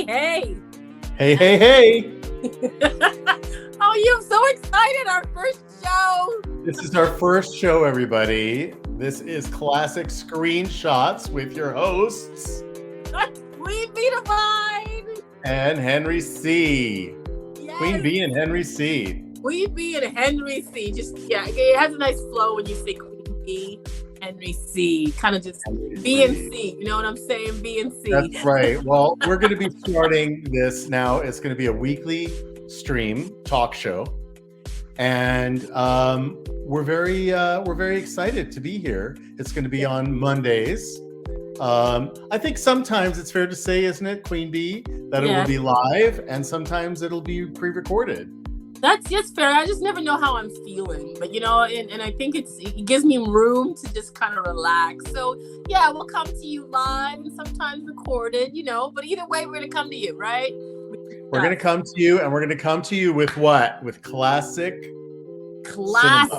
Hey. Hey, hey, hey. Oh, I'm so excited. Our first show. This is our first show, everybody. This is Classic Screenshots with your hosts. QueenB Divine. And Henry C. Yes. QueenB and Henry C. QueenB and Henry C. Just, yeah, it has a nice flow when you say QueenB, Henry C. Kind of just B and C. You know what I'm saying? B and C. That's right. Well, we're going to be starting this now. It's going to be a weekly stream talk show. And we're very excited to be here. It's going to be on Mondays. I think sometimes it's fair to say, isn't it, QueenB, that it will be live, and sometimes it'll be pre-recorded. That's just fair. I just never know how I'm feeling, but and I think it gives me room to just kind of relax. So yeah, we'll come to you live and sometimes recorded, but either way, we're gonna come to you, right? We're going to come to you, and we're going to come to you with what? With classic cinema.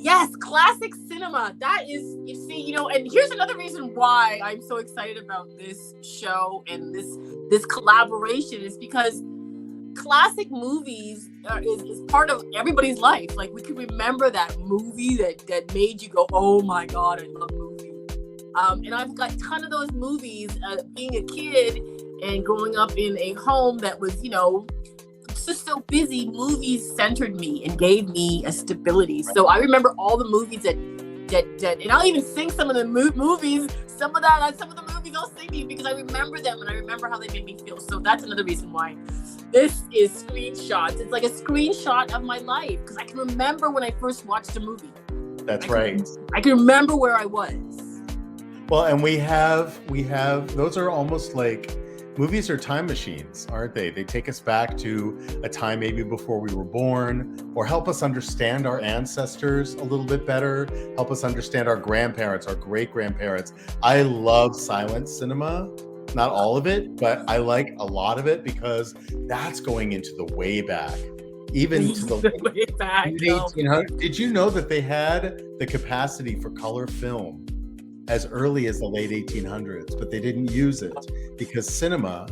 Yes, classic cinema. That is, and here's another reason why I'm so excited about this show and this collaboration is because classic movies is part of everybody's life. Like, we can remember that movie that made you go, oh my God, I love movies. And I've got a ton of those movies being a kid and growing up in a home that was, just so busy. Movies centered me and gave me a stability. So I remember all the movies that and I'll even sing some of the movies. Some of the movies I'll sing you because I remember them and I remember how they made me feel. So that's another reason why this is screenshots. It's like a screenshot of my life because I can remember when I first watched a movie. That's right. I can remember where I was. Well, and we have those are almost like movies are time machines, aren't they? They take us back to a time maybe before we were born, or help us understand our ancestors a little bit better, help us understand our grandparents, our great-grandparents. I love silent cinema. Not all of it, but I like a lot of it because that's going into the way back. Even to the way back. 1800s. Did you know that they had the capacity for color film as early as the late 1800s, but they didn't use it because cinema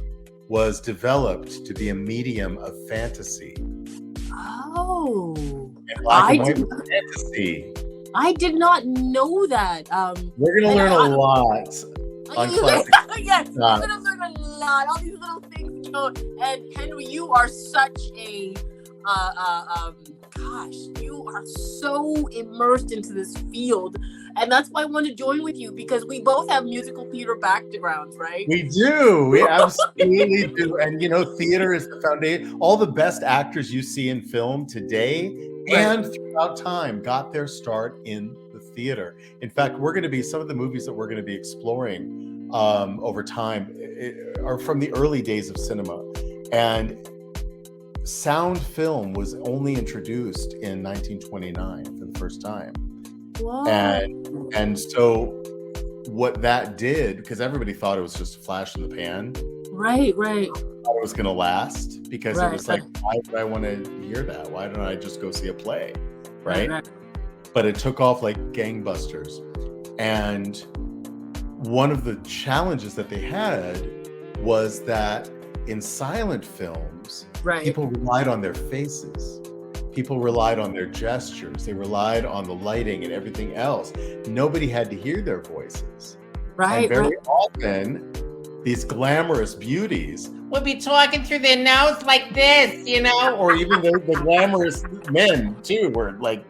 was developed to be a medium of fantasy. Oh, and black and white fantasy. I did not know that. We're going to learn a lot on classic. Yes, we're going to learn a lot. All these little things, And Henry, you are such a you are so immersed into this field, and that's why I want to join with you because we both have musical theater backgrounds, right? We do. We absolutely do. And theater is the foundation. All the best actors you see in film today and throughout time got their start in the theater. In fact, some of the movies that we're going to be exploring over time are from the early days of cinema. And sound film was only introduced in 1929 for the first time. Whoa. And so what that did, because everybody thought it was just a flash in the pan. Right. Thought it was going to last because it was like, why would I want to hear that? Why don't I just go see a play? Right. But it took off like gangbusters. And one of the challenges that they had was that in silent films, people relied on their faces. People relied on their gestures. They relied on the lighting and everything else. Nobody had to hear their voices. And very often, these glamorous beauties would be talking through their nose like this, or even the glamorous men too were like,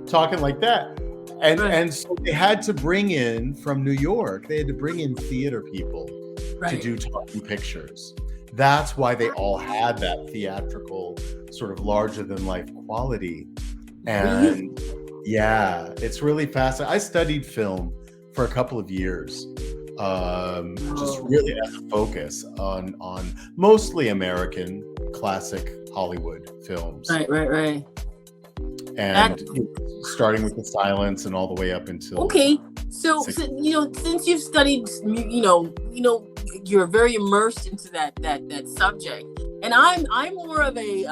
talking like that. And so they had to bring in from New York, they had to bring in theater people to do talking pictures. That's why they all had that theatrical sort of larger than life quality. And it's really fascinating. I studied film for a couple of years, just really as a focus on mostly American classic Hollywood films. Right. And starting with the silence and all the way up until So since you've studied, you're very immersed into that subject, and I'm more of a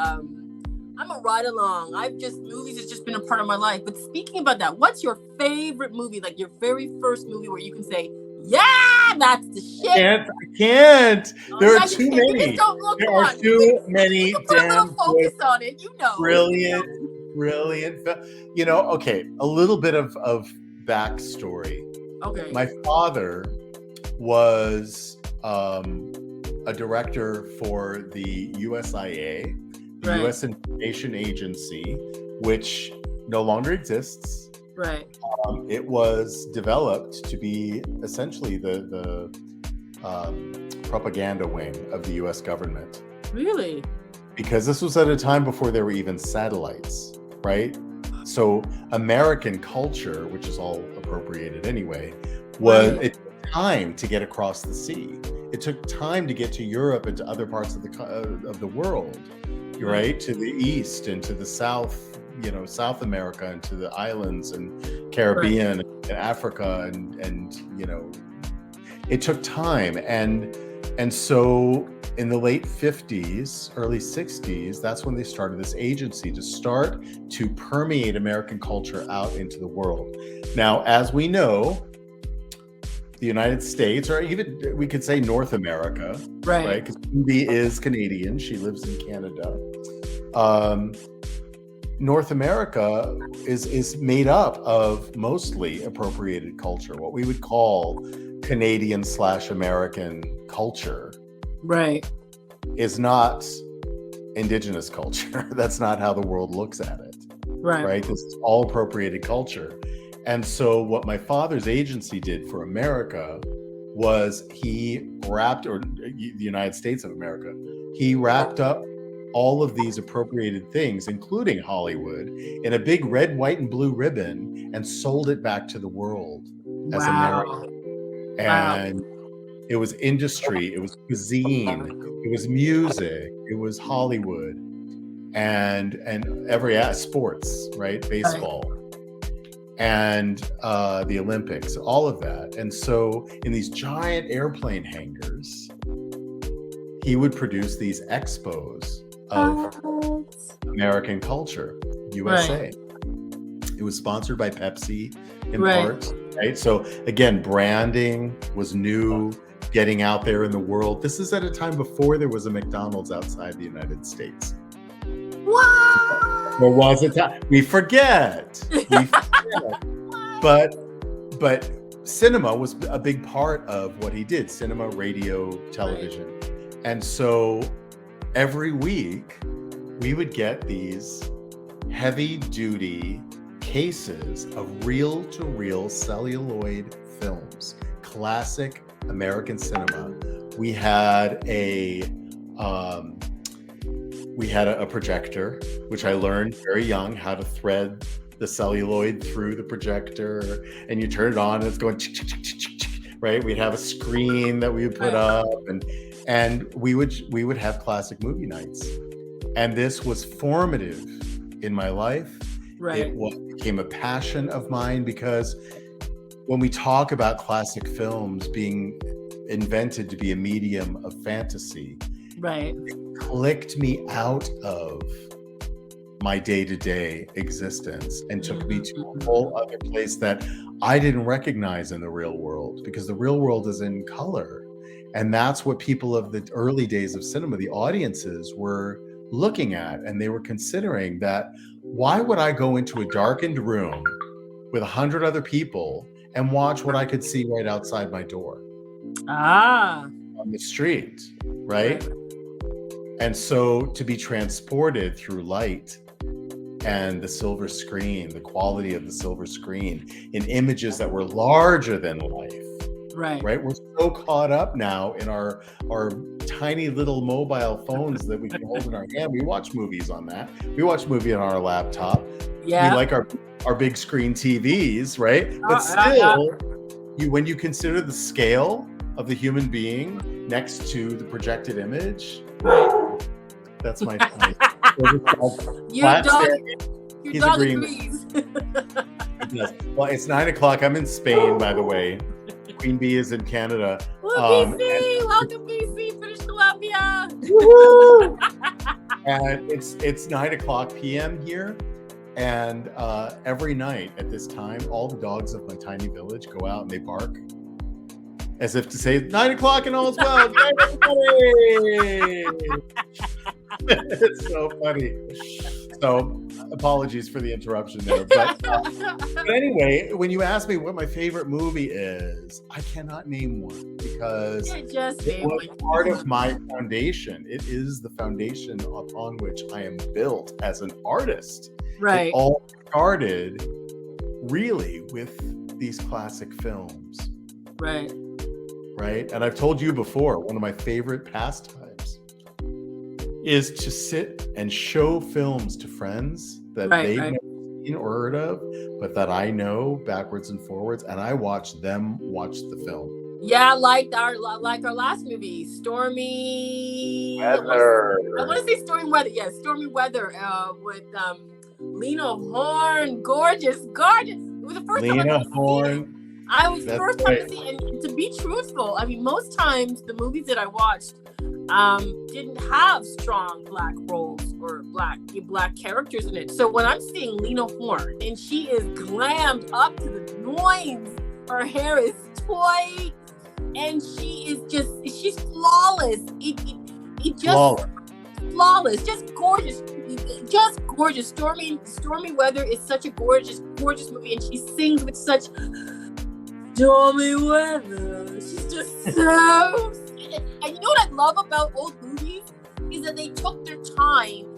I'm a ride along. Movies has just been a part of my life. But speaking about that, what's your favorite movie? Like your very first movie where you can say, yeah, That's the shit. I can't. There are too many. There are too many damn focus on it, brilliant. You know, okay, a little bit of backstory. Okay. My father was a director for the USIA, the U.S. Information Agency, which no longer exists. Right. It was developed to be essentially the propaganda wing of the U.S. government. Really? Because this was at a time before there were even satellites, right? So American culture, which is all appropriated anyway, it took time to get across the sea. It took time to get to Europe and to other parts of the world, right? To the east and to the south, you know, South America and to the islands and Caribbean and Africa and you know, it took time. And so in the late 50s, early 60s, that's when they started this agency to start to permeate American culture out into the world. Now, as we know, the United States, or even we could say North America, right? Because QueenB is Canadian. She lives in Canada. North America is made up of mostly appropriated culture, what we would call Canadian/American culture. Right. Is not indigenous culture. That's not how the world looks at it. Right. This is all appropriated culture. And so what my father's agency did for America was he wrapped, or the United States of America, he wrapped up all of these appropriated things, including Hollywood, in a big red, white, and blue ribbon and sold it back to the world as America. And it was industry, it was cuisine, it was music, it was Hollywood, and every sports, right? Baseball. And the Olympics, all of that. And so in these giant airplane hangars, he would produce these expos of American culture, USA. It was sponsored by Pepsi in part, right? So again, branding was new, getting out there in the world. This is at a time before there was a McDonald's outside the United States. What? There was a time. We forget. But cinema was a big part of what he did. Cinema, radio, television. And so every week we would get these heavy duty cases of reel-to-reel celluloid films, classic American cinema. We had a projector, which I learned very young how to thread the celluloid through the projector, and you turn it on and it's going right. We'd have a screen that we would put up, and we would have classic movie nights, and this was formative in my life. It became a passion of mine, because when we talk about classic films being invented to be a medium of fantasy, it clicked me out of my day-to-day existence and took me to a whole other place that I didn't recognize in the real world, because the real world is in color. And that's what people of the early days of cinema, the audiences, were looking at, and they were considering that, why would I go into a darkened room with 100 other people and watch what I could see right outside my door on the street, right? And so to be transported through light and the silver screen, the quality of the silver screen, in images that were larger than life. Right. We're so caught up now in our tiny little mobile phones that we can hold in our hand. We watch movies on that. We watch movie on our laptop. Yeah. We like our big screen TVs, right? But still, when you consider the scale of the human being next to the projected image, that's my your dog agrees. Well, it's 9:00. I'm in Spain, by the way. QueenB is in Canada. BC, welcome BC, British Columbia. And it's 9:00 p.m. here, and every night at this time, all the dogs of my tiny village go out and they bark. as if to say 9 o'clock and all's well. Good night, everybody. It's so funny. So apologies for the interruption there. But anyway, when you ask me what my favorite movie is, I cannot name one because it was part of my foundation. It is the foundation upon which I am built as an artist. Right. It all started really with these classic films. Right. Right. And I've told you before, one of my favorite pastimes is to sit and show films to friends that they've never seen or heard of, but that I know backwards and forwards, and I watch them watch the film. Yeah, like our last movie, Stormy Weather. I want to say Stormy Weather. Yeah, Stormy Weather with Lena Horne. Gorgeous. It was the first time Lena I've seen it. I was the first time to see it. And to be truthful, I mean, most times the movies that I watched didn't have strong black roles or black characters in it. So when I'm seeing Lena Horne and she is glammed up to the loins, her hair is toy, and she's flawless. It just flawless, just gorgeous. Stormy Weather is such a gorgeous movie, and she sings with such stormy weather. She's just so. And you know what I love about old movies is that they took their time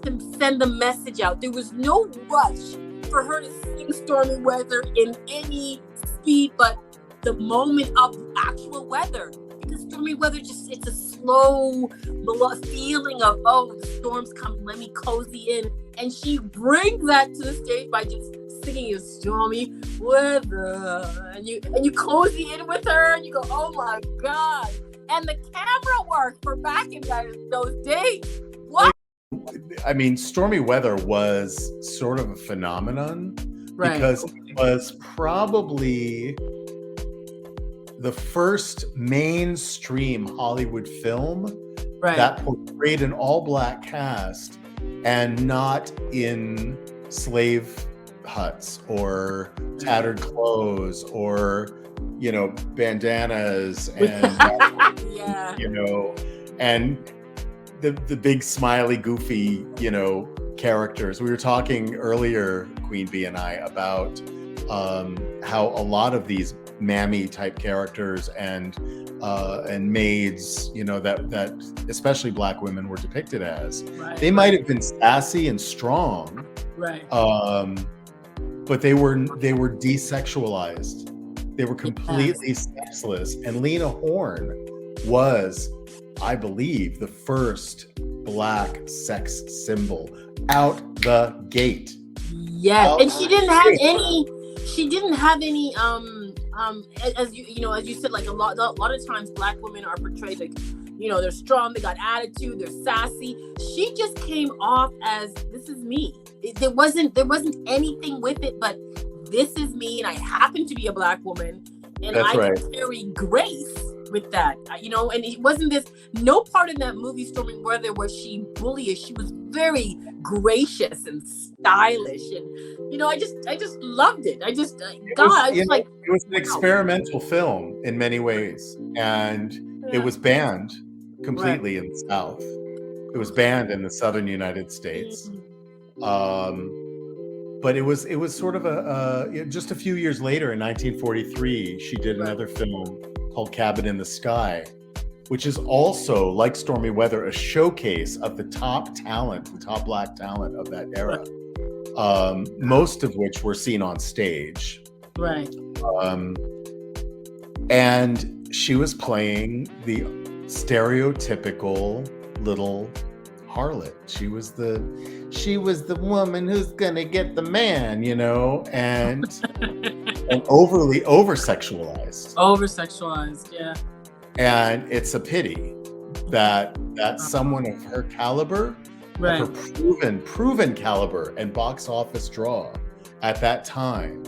to send the message out. There was no rush for her to sing Stormy Weather in any speed, but the moment of actual weather. Because stormy weather it's a slow feeling of, oh, the storm's coming, let me cozy in. And she brings that to the stage by just singing a stormy weather. And you cozy in with her and you go, oh my God. And the camera work for back in those days. What? I mean, stormy weather was sort of a phenomenon because it was probably the first mainstream Hollywood film that portrayed an all-black cast and not in slave huts or tattered clothes or, bandanas and, and the big smiley, goofy, characters. We were talking earlier, QueenB and I, about how a lot of these mammy type characters and maids, that especially black women were depicted as. They might have been sassy and strong, but they were desexualized. They were completely sexless. And Lena Horne was, I believe, the first black sex symbol out the gate. Yes, and she didn't have any. As you said, like a lot of times black women are portrayed like, they're strong, they got attitude, they're sassy. She just came off as, this is me. There wasn't anything with it, but this is me, and I happen to be a black woman, and can carry grace with that, and it wasn't no part in that movie Stormy Weather was she bullyish. She was very gracious and stylish, and I just loved it. It was an experimental film in many ways, and it was banned completely in the South. It was banned in the Southern United States. But it was sort of just a few years later in 1943, she did another film called Cabin in the Sky, which is also, like Stormy Weather, a showcase of the top black talent of that era, most of which were seen on stage. And she was playing the stereotypical little harlot. She was the woman who's gonna get the man, and overly over-sexualized. Yeah. And it's a pity that someone of her caliber, of her proven caliber and box office draw at that time,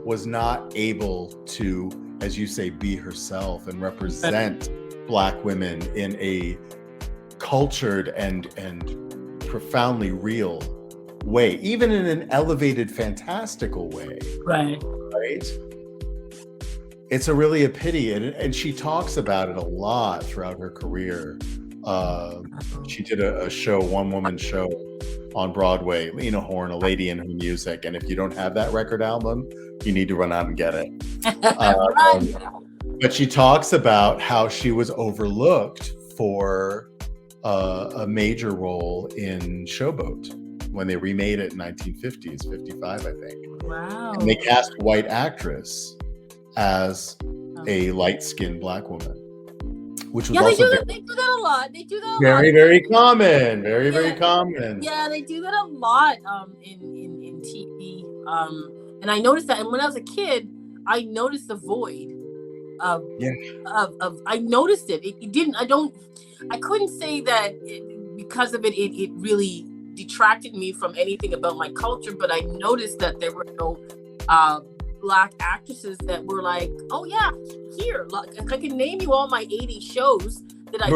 was not able to, as you say, be herself and represent black women in a cultured and profoundly real way, even in an elevated, fantastical way. it's really a pity, and she talks about it a lot throughout her career. She did a show, one-woman show on Broadway, Lena Horne, A Lady in Her Music, and if you don't have that record album, you need to run out and get it. But she talks about how she was overlooked for a major role in Showboat when they remade it in 1950s, 55, I think. Wow. And they cast a white actress as a light-skinned black woman, which was also they do that a lot. They do that a very, lot. very common. Very, very common. Yeah, they do that a lot in TV. And I noticed that. And when I was a kid, I noticed the void of I noticed it. It didn't. I couldn't say that because of it. It really detracted me from anything about my culture. But I noticed that there were no black actresses that were like, oh yeah, here, like, I can name you all my 80 shows that I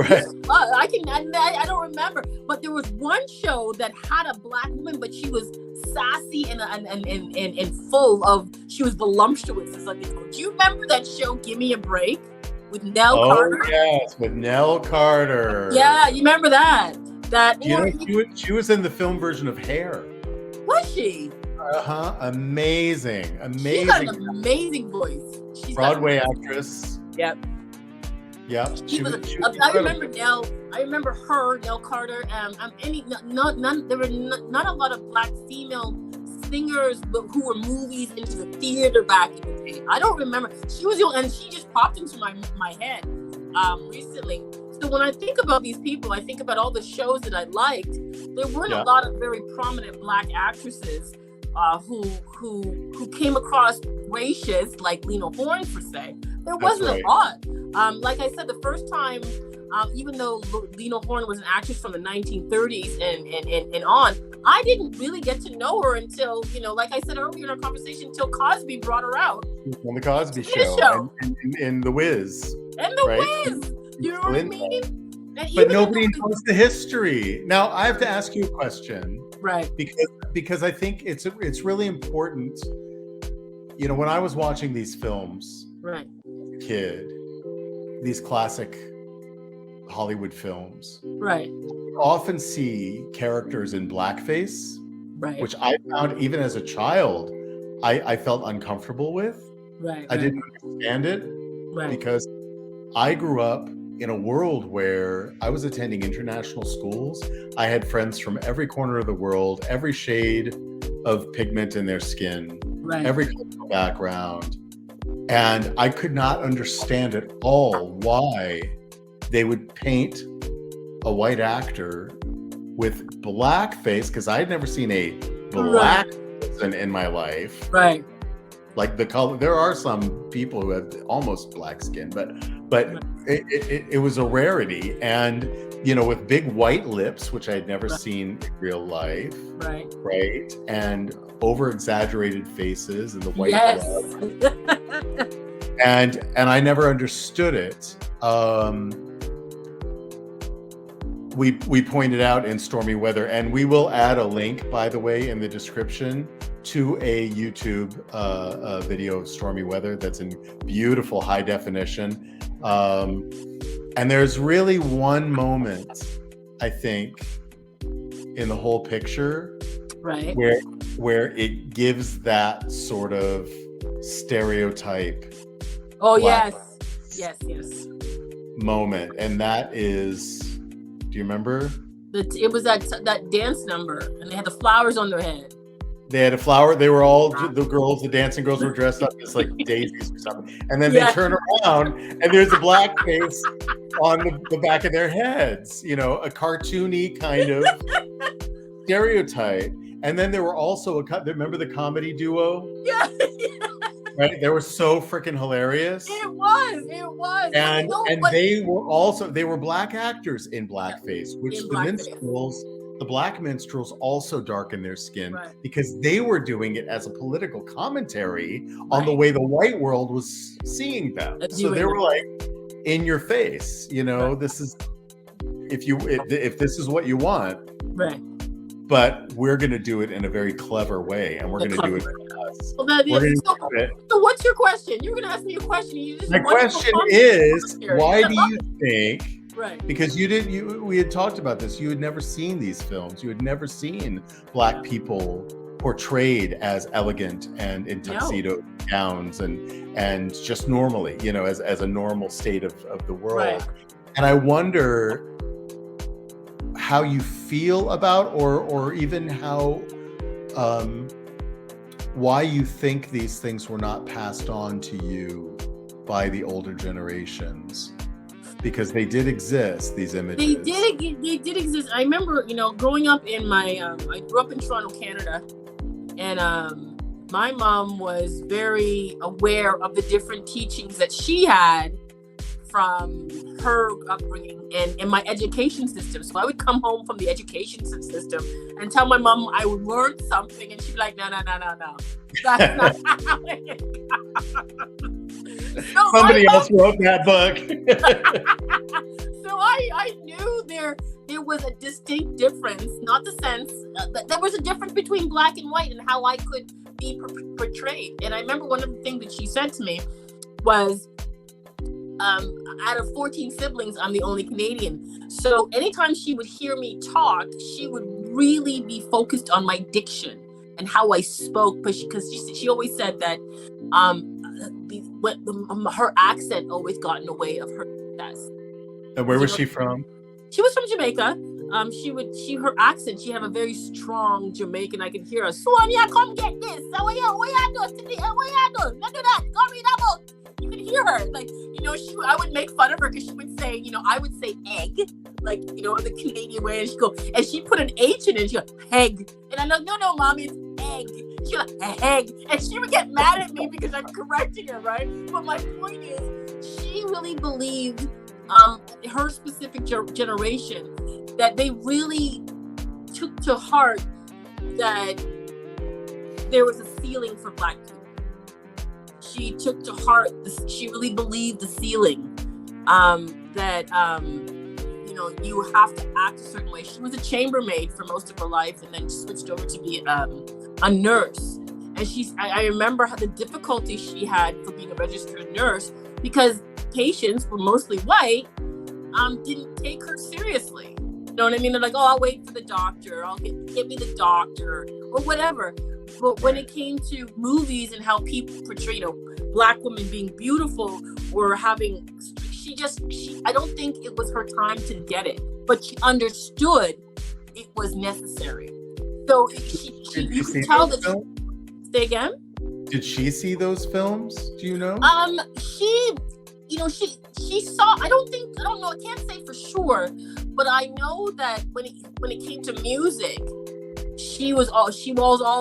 I don't remember, but there was one show that had a black woman, but she was sassy and full of, she was voluptuous. It's like, do you remember that show, Give Me a Break, with Nell Carter? Oh yes, with Nell Carter. Yeah, you remember that? She was in the film version of Hair. Was she? Amazing. She's got an amazing voice. She's Broadway actress. Yep. I remember Nell. I remember her, Nell Carter. There were not a lot of black female singers, but who were movies into the theater back in the day. I don't remember. She was young, and she just popped into my head recently. So when I think about these people, I think about all the shows that I liked. There weren't a lot of very prominent black actresses who came across gracious, like Lena Horne, per se. There wasn't a lot. Like I said, the first time, even though Lena Horne was an actress from the 1930s and on, I didn't really get to know her until, like I said earlier in our conversation, until Cosby brought her out. On the Cosby Show. And in The Wiz. And The Wiz. You know what I mean? But nobody knows the history. Now, I have to ask you a question. Right. Because I think it's really important. When I was watching these films, right, as a kid, these classic Hollywood films, right, you often see characters in blackface, right, which I found even as a child, I felt uncomfortable with. Right. I didn't understand it, right, because I grew up in a world where I was attending international schools. I had friends from every corner of the world, every shade of pigment in their skin, right, every cultural background. And I could not understand at all why they would paint a white actor with blackface, because I had never seen a black person in my life. Right. Like the color, there are some people who have almost black skin, but it was a rarity. And with big white lips, which I had never seen in real life, right, and over exaggerated faces and the white blood, and I never understood it. We pointed out in Stormy Weather, and we will add a link, by the way, in the description to a YouTube video of Stormy Weather that's in beautiful high definition. And there's really one moment, I think, in the whole picture, right, where it gives that sort of stereotype. Oh yes, moment, and that is, do you remember? It was that dance number, and they had the flowers on their head. They had a flower. They were all the dancing girls were dressed up as like daisies or something. And then they turn around and there's a black face on the back of their heads, a cartoony kind of stereotype. And then there were also remember the comedy duo? Yeah. Right? They were so freaking hilarious. It was. And they were black actors in blackface, which the black minstrels also darkened their skin because they were doing it as a political commentary on the way the white world was seeing them. So they were like, in your face, this is, if this is what you want, right, but we're going to do it in a very clever way, and we're going to do it Well, so what's your question? You're going to ask me a question. My question is, why do you think? Right. Because we had talked about this. You had never seen these films. You had never seen Black people portrayed as elegant and in tuxedo gowns and just normally, as a normal state of the world. Right. And I wonder how you feel about, or even how, why you think these things were not passed on to you by the older generations. Because they did exist, these images. They did exist. I remember, growing up in I grew up in Toronto, Canada, and my mom was very aware of the different teachings that she had from her upbringing and in my education system. So I would come home from the education system and tell my mom I learned something, and she'd be like, no. That's not how it goes. Somebody else wrote that book. So I knew there was a distinct difference, not the sense, there was a difference between Black and white and how I could be portrayed. And I remember one of the things that she said to me was, out of 14 siblings, I'm the only Canadian. So anytime she would hear me talk, she would really be focused on my diction and how I spoke, because she always said that her accent always got in the way of her success. And where was she from? She was from Jamaica. Her accent, she had a very strong Jamaican. I could hear her. Sonia, come get this. What you doing? What you doing? Look at that. Go read that book. You could hear her. I would make fun of her because she would say, I would say egg, the Canadian way. And she'd put an H in it. And she'd go, egg. And I'm like, no, mommy, it's egg. She'd like, egg. And she would get mad at me because I'm correcting her, right? But my point is, she really believed, her specific generation, that they really took to heart that there was a ceiling for Black people. She took to heart, she really believed the ceiling, that, you have to act a certain way. She was a chambermaid for most of her life and then switched over to be a nurse. And I remember how the difficulty she had for being a registered nurse, because patients were mostly white, didn't take her seriously. You know what I mean? They're like, I'll wait for the doctor. I'll get me the doctor or whatever. But when it came to movies and how people portray, Black women being beautiful or having, I don't think it was her time to get it, but she understood it was necessary. So you can tell that. Say again? Did she see those films? Do you know? She saw, I don't know, I can't say for sure, but I know that when it came to music, she was all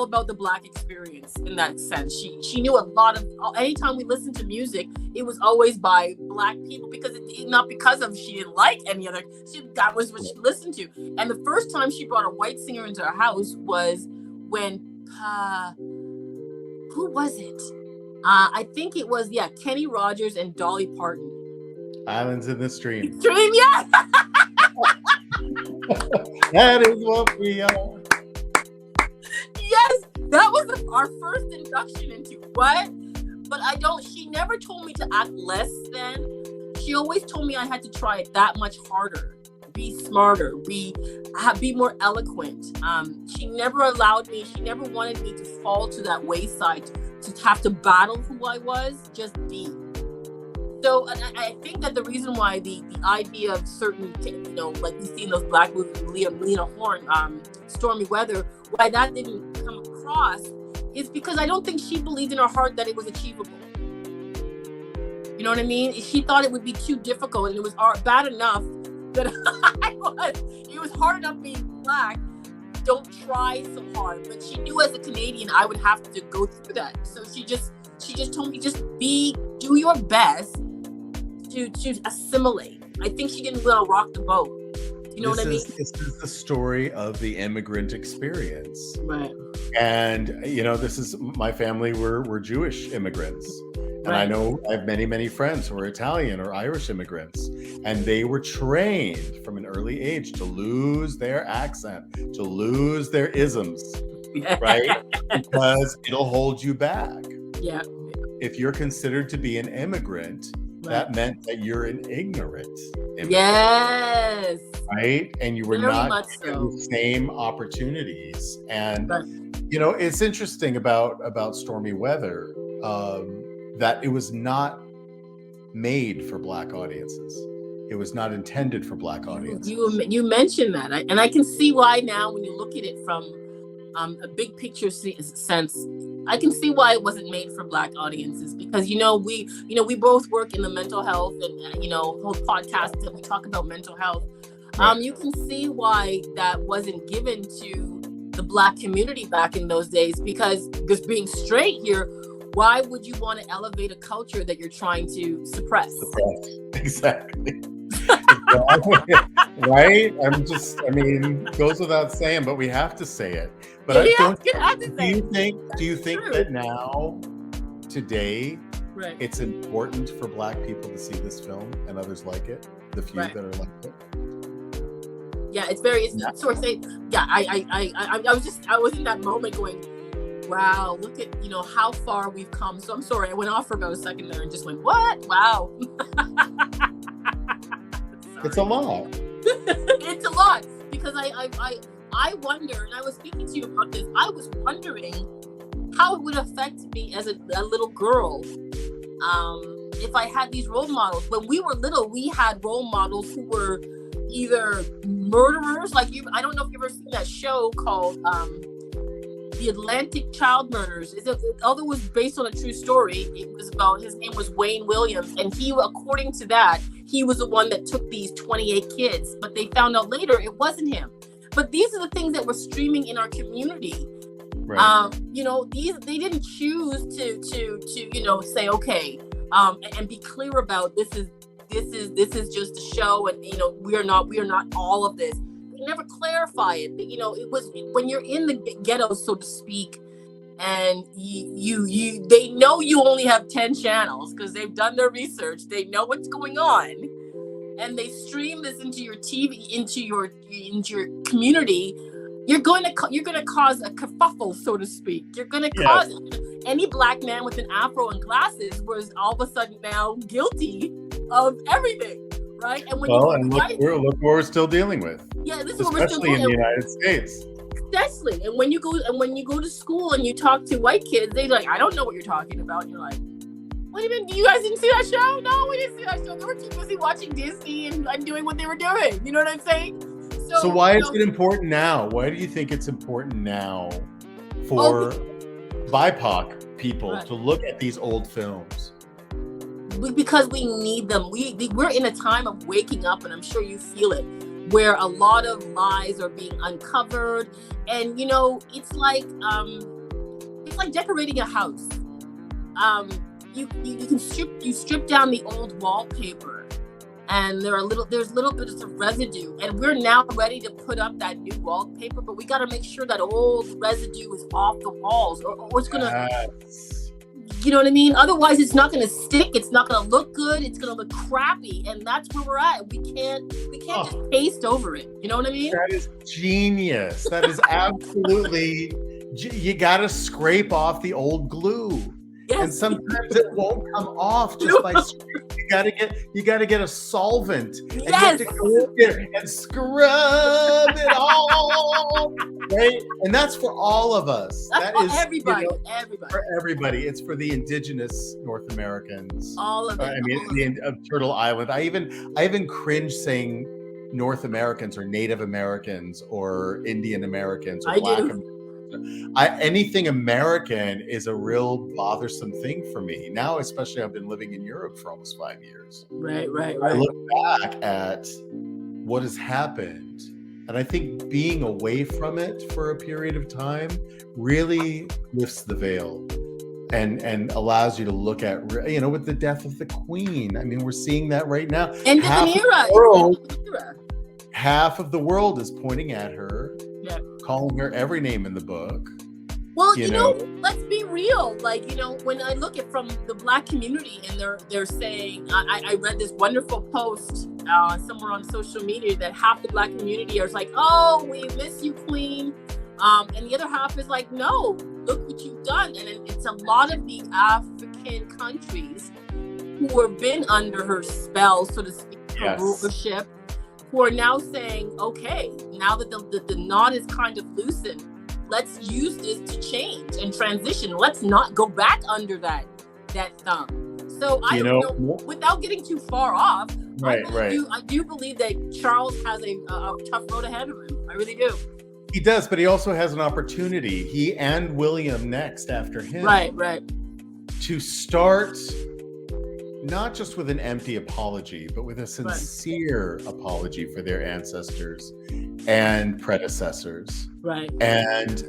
about the Black experience in that sense. She knew a lot of, anytime we listened to music, it was always by Black people, because not because of she didn't like any other, that was what she listened to. And the first time she brought a white singer into her house was when, who was it? I think it was, Kenny Rogers and Dolly Parton. Islands in the Stream. Stream, yeah! That is what we are. Yes, that was our first induction into what? But she never told me to act less than. She always told me I had to try it that much harder, be smarter, be more eloquent. She never wanted me to fall to that wayside, to have to battle who I was, just be. So, and I think that the reason why the idea of certain, like you see in those Black movies, Lena Horne, Stormy Weather, why that didn't come across is because I don't think she believed in her heart that it was achievable. You know what I mean? She thought it would be too difficult, and it was bad enough that it was hard enough being Black. Don't try so hard. But she knew as a Canadian, I would have to go through that. So she just told me, just do your best to assimilate. I think she didn't want to rock the boat. You know what I mean? This is the story of the immigrant experience. Right. And, this is, my family were Jewish immigrants. And right. I know I have many, many friends who are Italian or Irish immigrants. And they were trained from an early age to lose their accent, to lose their isms. right? Because it'll hold you back. Yeah. If you're considered to be an immigrant, that meant that you're an ignorant immigrant. Yes. Right? And you were Very not given the same opportunities. And you know, it's interesting about Stormy Weather, that it was not made for Black audiences. It was not intended for Black audiences. You mentioned that, and I can see why now when you look at it from a big picture sense. I can see why it wasn't made for Black audiences, because we both work in the mental health and whole podcast that we talk about mental health. You can see why that wasn't given to the Black community back in those days, because just being straight here, why would you want to elevate a culture that you're trying to suppress? Exactly. Right? Goes without saying, but we have to say it. But do you think that now, today, it's important for Black people to see this film and others like it? The few that are like it? Yeah, it's sort of saying, I was in that moment going, wow, look at, how far we've come. So I'm sorry, I went off for about a second there and just went, what? Wow. It's a lot. It's a lot, because I wonder, and I was speaking to you about this, I was wondering how it would affect me as a little girl if I had these role models. When we were little, we had role models who were either murderers, I don't know if you've ever seen that show called The Atlantic Child Murders. Although it was based on a true story, it was about, his name was Wayne Williams, and he, according to that, he was the one that took these 28 kids, but they found out later it wasn't him. But these are the things that were streaming in our community. Right. They didn't choose to say, okay, and be clear about this is just a show, and we are not all of this. They never clarify it. It was when you're in the ghetto, so to speak, and they know you only have 10 channels because they've done their research. They know what's going on, and they stream this into your TV, into your community. You're going to cause a kerfuffle, so to speak. You're going to cause any Black man with an afro and glasses was all of a sudden now guilty of everything, right? And look what we're still dealing with. Yeah, this is what we're still doing in the United States. Especially, and when you go to school and you talk to white kids, they're like, I don't know what you're talking about. And you're like, what do you mean? You guys didn't see that show? No, we didn't see that show. They were too busy watching Disney and doing what they were doing. You know what I'm saying? So why is it important now? Why do you think it's important now for BIPOC people to look at these old films? Because we need them. We're in a time of waking up, and I'm sure you feel it, where a lot of lies are being uncovered, and it's like decorating a house. You strip down the old wallpaper, and there's little bits of residue, and we're now ready to put up that new wallpaper, but we got to make sure that old residue is off the walls, or it's gonna. You know what I mean? Otherwise, it's not going to stick. It's not going to look good. It's going to look crappy, and that's where we're at. We can't just paste over it. You know what I mean? That is genius. That is absolutely. You got to scrape off the old glue, and sometimes it won't come off just by. You got to get a solvent, and you have to go in there and scrub it all. Right? And that's for all of us. That is everybody. For everybody. It's for the indigenous North Americans. All of it. Of Turtle Island. I even cringe saying North Americans or Native Americans or Indian Americans or Black Americans. Anything American is a real bothersome thing for me. Now, especially, I've been living in Europe for almost 5 years. Right. I look back at what has happened, and I think being away from it for a period of time really lifts the veil and allows you to look at, with the death of the Queen. I mean, we're seeing that right now. End of an era. Half of the world is pointing at her, calling her every name in the book. Well, let's be real. When I look at from the Black community, and they're saying, I read this wonderful post somewhere on social media that half the Black community are like, oh, we miss you, Queen. And the other half is like, no, look what you've done. And it's a lot of the African countries who have been under her spell, so to speak, her rulership, who are now saying, okay, now that the knot is kind of loosened, let's use this to change and transition. Let's not go back under that thumb. So I don't know, without getting too far off, I do believe that Charles has a tough road ahead of him. I really do. He does, but he also has an opportunity. He and William next after him. Right. To start not just with an empty apology, but with a sincere apology for their ancestors and predecessors. Right. And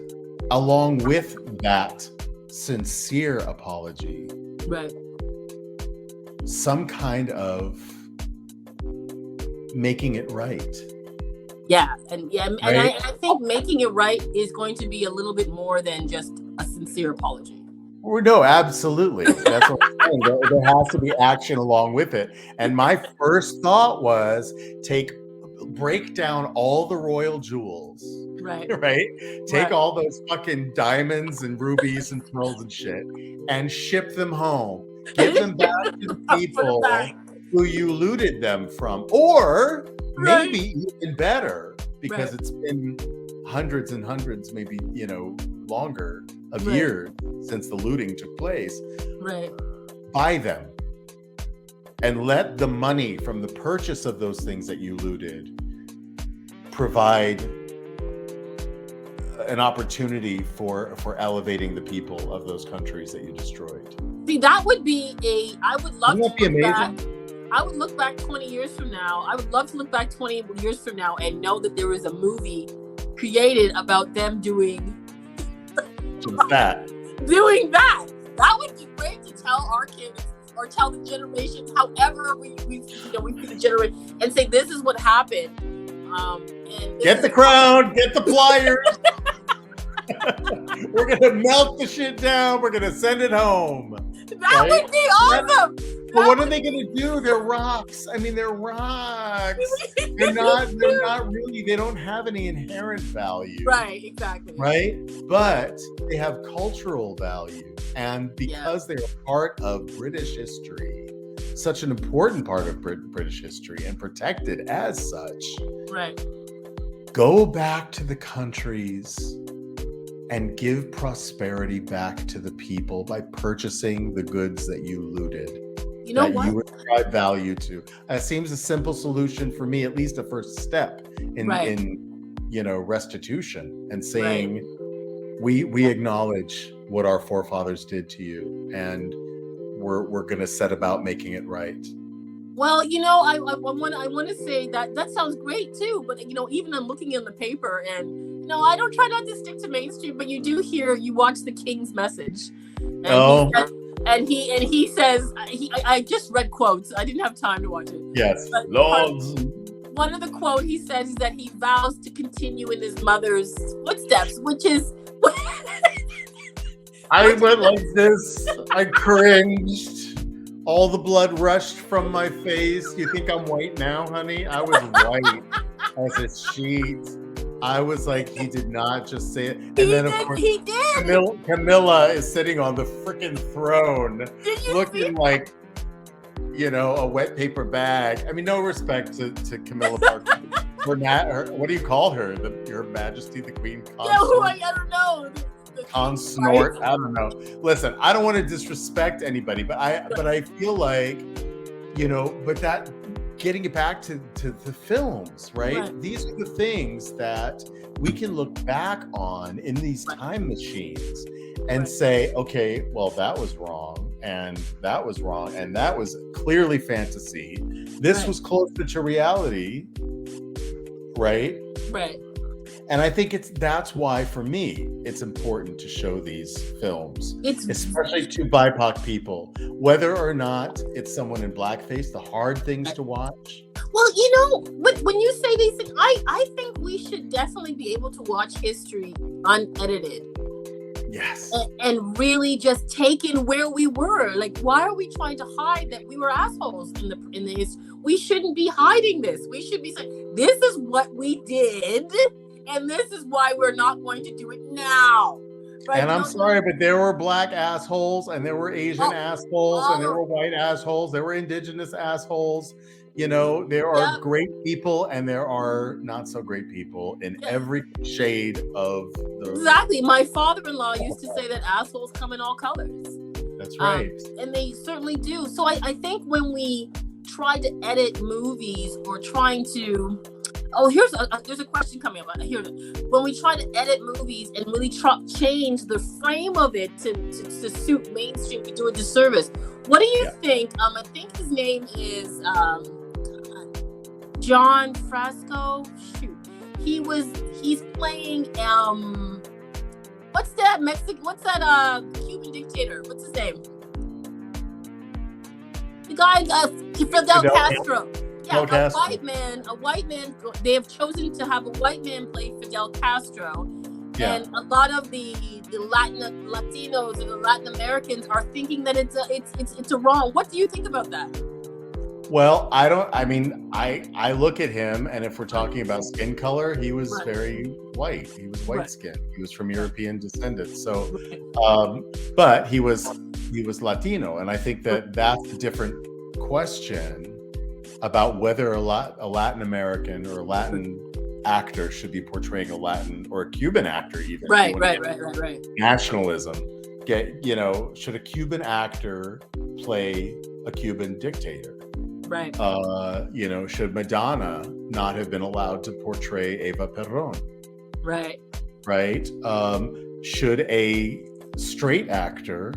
along with that sincere apology, some kind of making it right. Yeah, and I think making it right is going to be a little bit more than just a sincere apology. No, absolutely. That's what I'm saying. There has to be action along with it. And my first thought was break down all the royal jewels. Right. Take all those fucking diamonds and rubies and pearls and shit and ship them home. Give them back to the people who you looted them from. Or maybe even better, because it's been hundreds and hundreds, maybe, longer of years since the looting took place. Buy them and let the money from the purchase of those things that you looted provide an opportunity for elevating the people of those countries that you destroyed. See, that would be I would love Wouldn't to that be look amazing? back. I would look back 20 years from now. I would love to look back 20 years from now and know that there was a movie created about them doing that. Doing that. That would be great to tell our kids or tell the generations, however we see the generation, and say this is what happened. And get the crown, get the pliers. We're gonna melt the shit down. We're gonna send it home. That would be awesome. But what are they going to do? They're rocks. I mean, they're rocks. They're not really, they don't have any inherent value. Right, exactly. Right? But they have cultural value. And because they're a part of British history, such an important part of British history and protected as such. Right. Go back to the countries and give prosperity back to the people by purchasing the goods that you looted. You know what? You would ascribe value to. It seems a simple solution for me, at least a first step in restitution and saying we acknowledge what our forefathers did to you, and we're going to set about making it right. Well, I want to say that sounds great too, but even I'm looking in the paper and I don't try not to stick to mainstream, but you watch the King's Message. And he says, I just read quotes. I didn't have time to watch it. Yes. But Lords. One of the quote he says is that he vows to continue in his mother's footsteps, which is. I went like this. I cringed. All the blood rushed from my face. You think I'm white now, honey? I was white as a sheet. I was like, he did not just say it. And then, of course, he did. Camilla is sitting on the freaking throne, looking like, a wet paper bag. I mean, no respect to Camilla Parker. What do you call her? Your Majesty, the Queen Consort? I don't know. Consort. I don't know. Listen, I don't want to disrespect anybody, but I feel like, but that. Getting it back to the films, right? These are the things that we can look back on in these time machines and say, okay, well, that was wrong, and that was wrong, and that was clearly fantasy. This was closer to reality, right? Right. And I think that's why, for me, it's important to show these films, especially to BIPOC people, whether or not it's someone in blackface, the hard things to watch. Well, when you say these things, I think we should definitely be able to watch history unedited. Yes. And really just take in where we were. Like, why are we trying to hide that we were assholes in the history? We shouldn't be hiding this. We should be saying, this is what we did. and this is why we're not going to do it now. Right? And I'm sorry, but there were black assholes, and there were Asian assholes, and there were white assholes, there were indigenous assholes. You know, there are great people and there are not so great people in every shade of the... Exactly. My father-in-law used to say that assholes come in all colors. That's right. And they certainly do. So I think when we try to edit movies or trying to... Oh, there's a question coming up. Here, when we try to edit movies and really change the frame of it to suit mainstream, we do a disservice. What do you think? I think his name is John Frasco. Shoot, he's playing what's that Cuban dictator? What's his name? The guy, Fidel Castro. Yeah, a white man. They have chosen to have a white man play Fidel Castro, and a lot of the Latinos and the Latin Americans are thinking that it's a wrong. What do you think about that? Well, I look at him, and if we're talking about skin color, he was very white. He was white skinned. He was from European descendants. So, but he was Latino, and I think that's a different question about whether a Latin American or a Latin actor should be portraying a Latin or a Cuban actor even. Right. Nationalism. Should a Cuban actor play a Cuban dictator? Right. Should Madonna not have been allowed to portray Eva Perón? Right. Right. Should a straight actor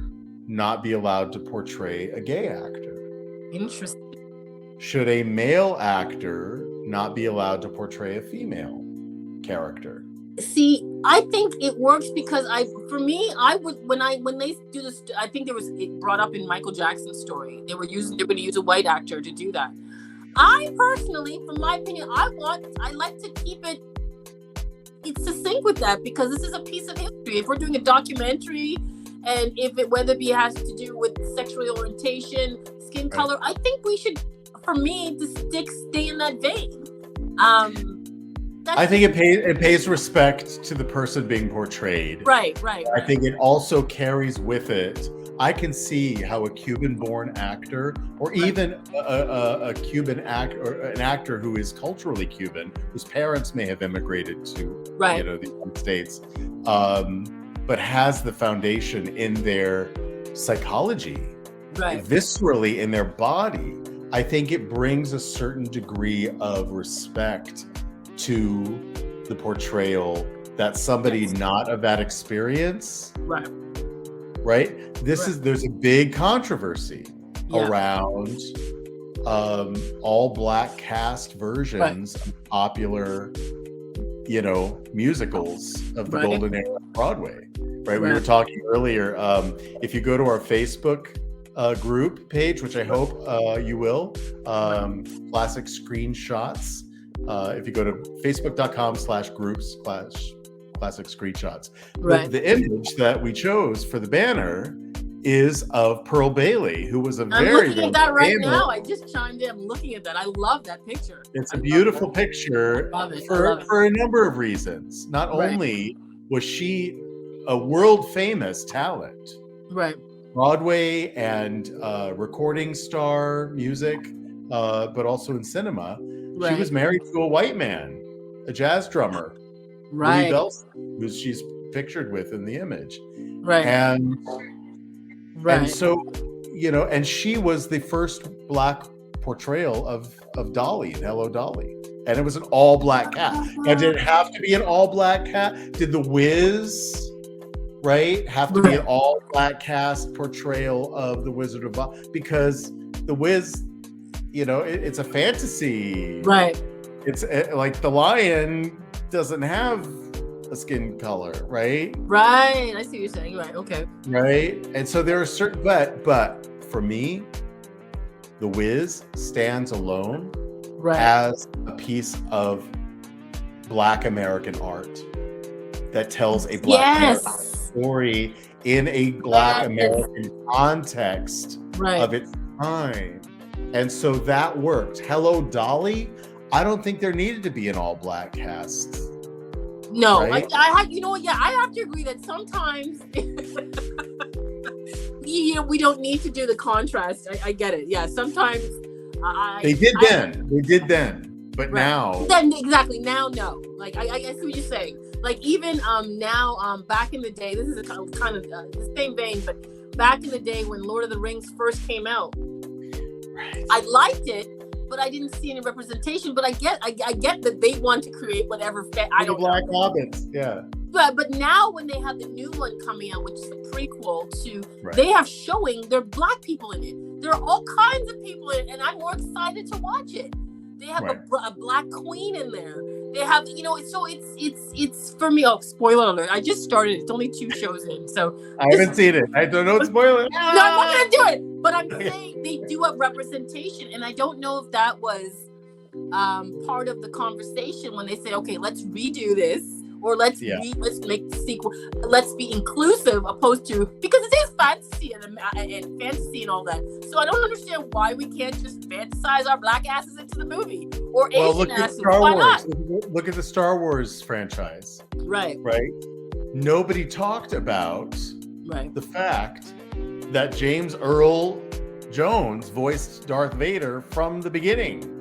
not be allowed to portray a gay actor? Interesting. Should a male actor not be allowed to portray a female character? See, I think it works because when they do this, I think it brought up in Michael Jackson's story. They were going to use a white actor to do that. I personally, from my opinion, I like to keep it succinct with that, because this is a piece of history. If we're doing a documentary, and whether it has to do with sexual orientation, skin color, I think we should, for me, to stay in that vein. I think it pays respect to the person being portrayed. Right. I think it also carries with it. I can see how a Cuban-born actor, or even a Cuban actor, or an actor who is culturally Cuban, whose parents may have immigrated to the United States, but has the foundation in their psychology, viscerally in their body. I think it brings a certain degree of respect to the portrayal that somebody not of that experience, right? There's a big controversy around all black cast versions of popular, musicals of the golden era of Broadway, right? We were talking earlier. If you go to our Facebook group page, which I hope you will, Classic Screenshots. If you go to facebook.com/groups/classic screenshots, the image that we chose for the banner is of Pearl Bailey, who was I'm looking at that right now. I just chimed in. I'm looking at that. I love that picture. It's a beautiful picture for a number of reasons. Not only was she a world famous talent, Broadway and recording star music, but also in cinema. She was married to a white man, a jazz drummer, Louis Bellson, who she's pictured with in the image. And so, and she was the first black portrayal of Dolly in Hello, Dolly. And it was an all black cast. Now, did it have to be an all black cast? Did The Wiz, have to be an all black cast portrayal of the Wizard of Oz? Because The Wiz, it's a fantasy. It's like the lion doesn't have a skin color, right? I see what you're saying. Okay. And so there are certain, but for me, The Wiz stands alone as a piece of Black American art that tells a Black American story in a Black American context of its time. And so that worked. Hello, Dolly. I don't think there needed to be an all-black cast No, right? I have, I have to agree that sometimes we don't need to do the contrast. I get it. Yeah, sometimes They did then, but right. now. Then exactly now, no. Like I see what you're saying. Like even now back in the day, this is a kind of the same vein, but back in the day when Lord of the Rings first came out, Right. I liked it, but I didn't see any representation. But I get that they want to create whatever I don't Black know. Hobbits, yeah. But now when they have the new one coming out, which is the prequel to, Right. they have showing there are black people in it. There are all kinds of people in it, and I'm more excited to watch it. They have Right. a black queen in there. They have, so it's for me. Oh, spoiler alert! I just started. It's only 2 shows in, so I haven't seen it. I don't spoil it. No, I'm not gonna do it. But I'm saying they do have representation, and I don't know if that was part of the conversation when they said, okay, let's redo this, or let's make the sequel. Let's be inclusive, opposed to, because it is fantasy and fantasy and all that. So I don't understand why we can't just fantasize our black asses into the movie, or Asian asses. Why not? Look at the Star Wars franchise. Right. Right. Nobody talked about the fact that James Earl Jones voiced Darth Vader from the beginning.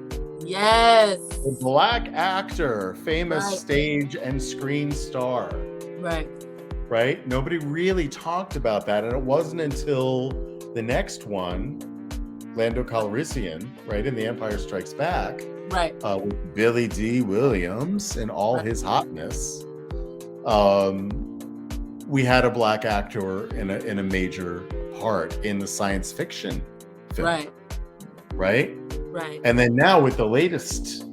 Yes. A black actor, famous stage and screen star. Right. Right? Nobody really talked about that. And it wasn't until the next one, Lando Calrissian, right, in The Empire Strikes Back, with Billy D. Williams and all his hotness, we had a black actor in a major part in the science fiction film. Right? And then now with the latest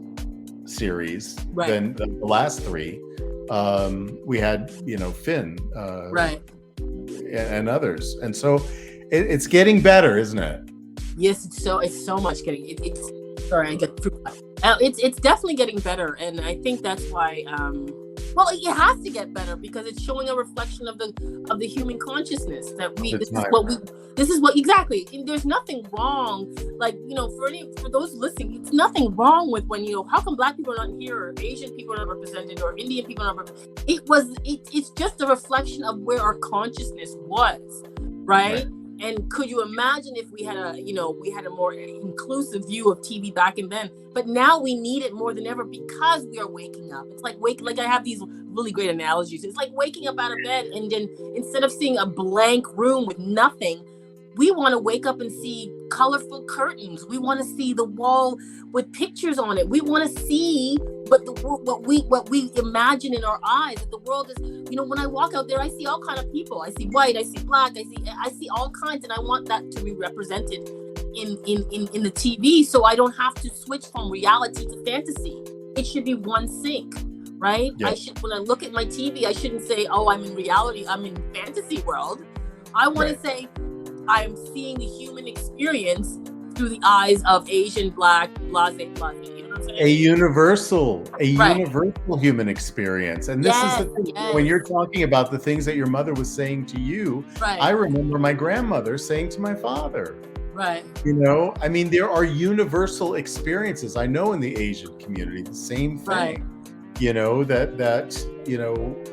series, then the last 3, we had, Finn, and others. And so it's getting better, isn't it? Yes, it's so much getting it's sorry, I get through. It's definitely getting better, and I think that's why it has to get better, because it's showing a reflection of the human consciousness that this is what exactly. And there's nothing wrong, like, for those listening, it's nothing wrong with when how come black people are not here, or Asian people are not represented, or Indian people are not represented. It's just a reflection of where our consciousness was, right? And could you imagine if we had a more inclusive view of TV back in then? But now we need it more than ever, because we are waking up. It's like I have these really great analogies. It's like waking up out of bed, and then instead of seeing a blank room with nothing, we want to wake up and see colorful curtains. We want to see the wall with pictures on it. We want to see what we imagine in our eyes, that the world is, when I walk out there, I see all kind of people. I see white, I see black, I see all kinds, and I want that to be represented in the TV, so I don't have to switch from reality to fantasy. It should be one sync, right? Yes. When I look at my TV, I shouldn't say, oh, I'm in reality, I'm in fantasy world. I want to say, I'm seeing the human experience through the eyes of Asian, black, blase. You know what I'm saying? A universal human experience. And this is the thing. When you're talking about the things that your mother was saying to you, I remember my grandmother saying to my father. Right. I mean, there are universal experiences. I know in the Asian community, the same thing. That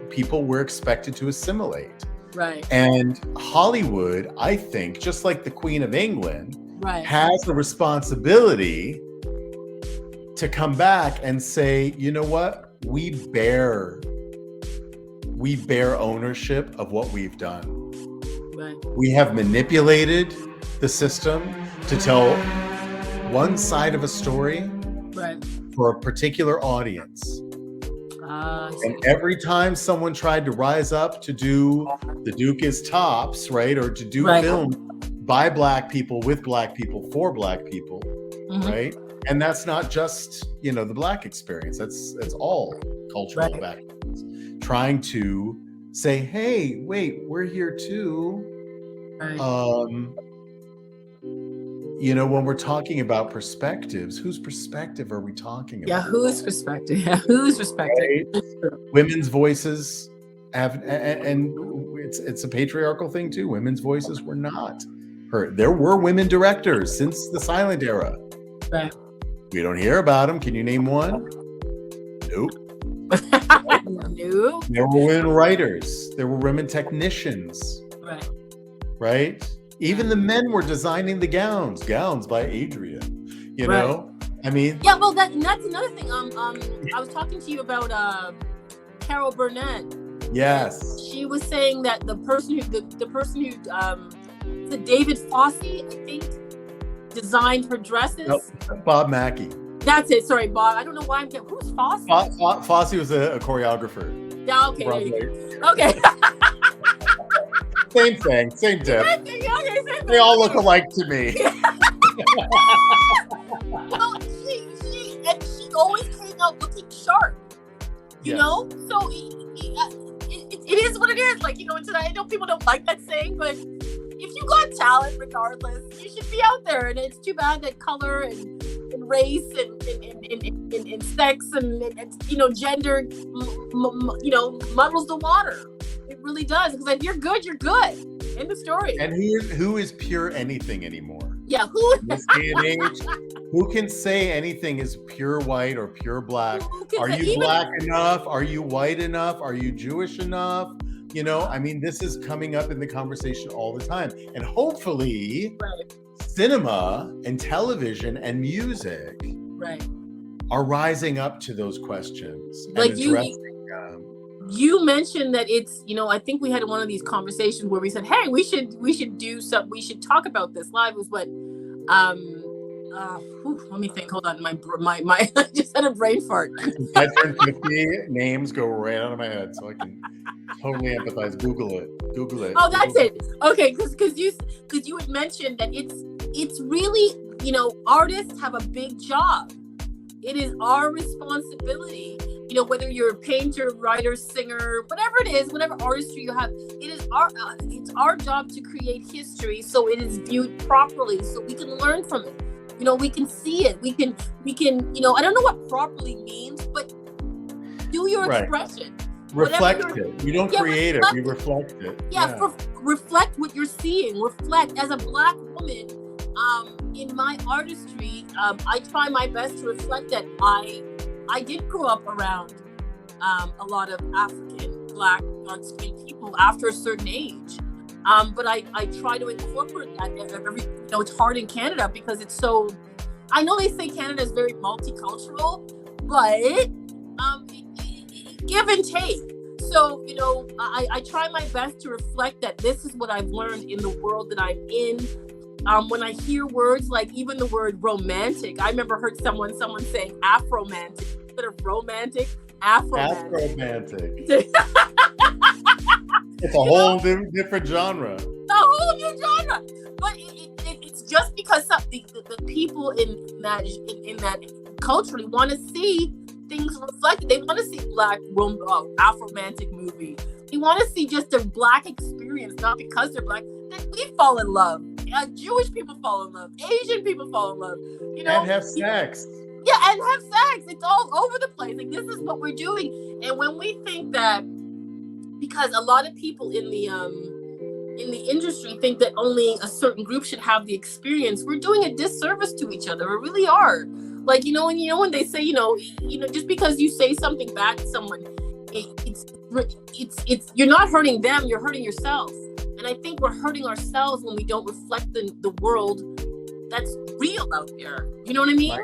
people were expected to assimilate. Right. And Hollywood, I think, just like the Queen of England, has a responsibility to come back and say, you know what? We bear ownership of what we've done. Right. We have manipulated the system to tell one side of a story for a particular audience. And every time someone tried to rise up to do The Duke is Tops, right, or to do film by black people, with black people, for black people, right? And that's not just, the black experience. That's all cultural backgrounds. Trying to say, hey, wait, we're here too. When we're talking about perspectives, whose perspective are we talking about? Yeah, whose perspective? Right? Women's voices have, and it's a patriarchal thing too. Women's voices were not heard. There were women directors since the silent era. Right. We don't hear about them. Can you name one? Nope. No. There were women writers. There were women technicians. Right. Right? Even the men were designing the gowns by Adrian. You know? I mean, yeah, well, that's another thing. I was talking to you about Carol Burnett. yes. She was saying that the person who David Fosse, I think, designed her dresses. Nope. Bob Mackie. That's it. Sorry, Bob. I don't know why I'm getting. Who's Fosse? Fosse was a choreographer. Yeah. Okay. There you go. Okay. Same thing. Same diff. Same thing. They all look alike to me. Well, she always came out looking sharp. You know, so it is what it is. Like, you know, I know people don't like that saying, but if you got talent, regardless, you should be out there. And it's too bad that color and race and sex and you know, gender, you know, muddles the water. It really does. Because if you're good, you're good. End of story. And who is pure anything anymore? Yeah, who in this day and age? Who can say anything is pure white or pure black? Are you black enough? Are you white enough? Are you Jewish enough? You know, I mean, this is coming up in the conversation all the time. And hopefully, cinema and television and music are rising up to those questions. Like and addressing them. You mentioned that it's, you know, I think we had one of these conversations where we said, hey, we should do something, we should talk about this live. Was what let me think, hold on, my I just had a brain fart. I turned 50, names go right out of my head, so I can totally empathize. Google it. Oh, that's it. Okay, because you had mentioned that it's really, you know, artists have a big job. It is our responsibility, you know, whether you're a painter, writer, singer, whatever it is, whatever artistry you have, it's our job to create history so it is viewed properly, so we can learn from it. You know, we can see it. We can, you know, I don't know what properly means, but do your expression. Reflect it. You don't create it, you reflect it. Reflect what you're seeing. Reflect. As a Black woman, in my artistry, I try my best to reflect that I did grow up around a lot of African, Black, dark-skinned people after a certain age. But I try to incorporate that every, you know, it's hard in Canada because it's so, I know they say Canada is very multicultural, but give and take. So, you know, I try my best to reflect that this is what I've learned in the world that I'm in. When I hear words like even the word romantic, I remember heard someone saying Afromantic instead of romantic, Afromantic. It's a whole different genre. A whole new genre. But it's just because the people in that culturally want to see things reflected. They want to see Black Afromantic movie. They want to see just a Black experience, not because they're Black. We fall in love. Jewish people fall in love. Asian people fall in love. You know, and have sex. Yeah, and have sex. It's all over the place. Like, this is what we're doing. And when we think that, because a lot of people in the industry think that only a certain group should have the experience, we're doing a disservice to each other. We really are. Like, you know, when they say, you know, just because you say something bad to someone, it's you're not hurting them, you're hurting yourself. And I think we're hurting ourselves when we don't reflect the world that's real out there. You know what I mean?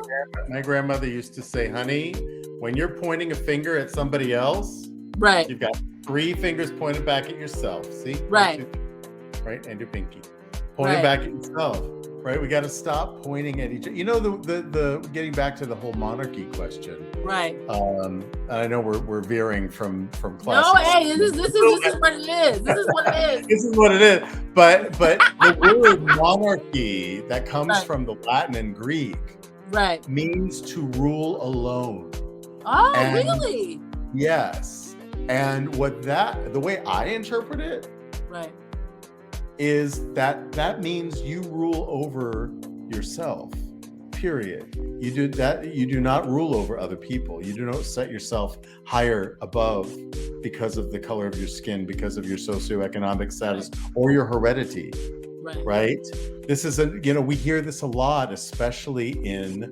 My grandmother used to say, honey, when you're pointing a finger at somebody else, you've got 3 fingers pointed back at yourself. See? Right, and your pinky. Pointing back at yourself. Right? We got to stop pointing at each other. You know, the getting back to the whole monarchy question. Right. I know we're veering from classics. No, hey, this is what it is. This is what it is. This is what it is. But the word monarchy that comes from the Latin and Greek means to rule alone. Oh, really? Yes. And the way I interpret it, is that means you rule over yourself, period. You do not rule over other people. You do not set yourself higher above because of the color of your skin, because of your socioeconomic status or your heredity, right? This is we hear this a lot, especially in